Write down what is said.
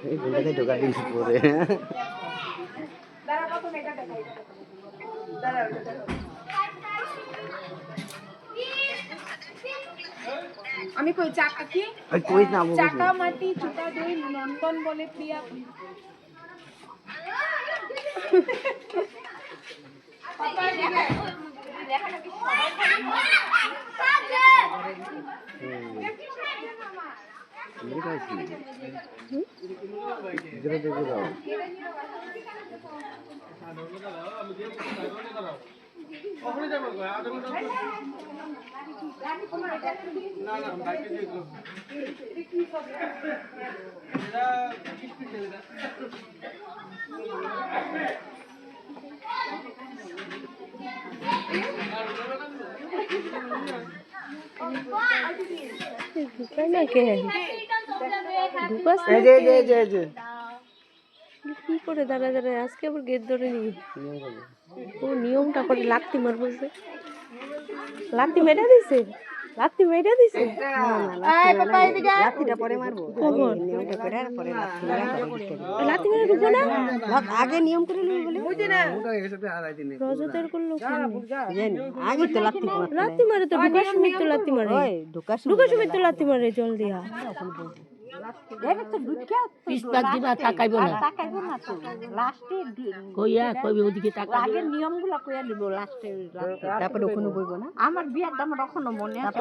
এই বলটাকে ঢোকা দিয়েছি পরে। আমি কই চাকা কি কই না চাকা মাটি চুকা দই নন্দন বলে প্রিয়া কি করে দাঁড়ায় দাঁড়ায় আজকে আবার গেট ধরে নি ও নিয়মটা করে লাত্তি মারবো লাত্তি মেরে দিছে লাত্তি মেরে দিছে লাঠিটা পরে মারবো কখন নিয়মটা করে আর পরে লাঠি মারা লাত্তি মেরে ঢুকবো না আগে নিয়ম করে লই বলে বুঝি না রজতের করলো জানি আগে তো লাত্তি মারে তো ঢুকার সময় তো লাত্তি মারে ঢুকার সময় তো লাত্তি মারে জল দিয়া পিসপাক দিবা তাকাইব না তো লাস্টে কইয়া কইবে ওদিকে তাকাইবে আগের নিয়মগুলো কইয়া দিব লাস্টে তারপরে ওখানে বইবো না আমার বিয়ার দাম এখনো মনে আছে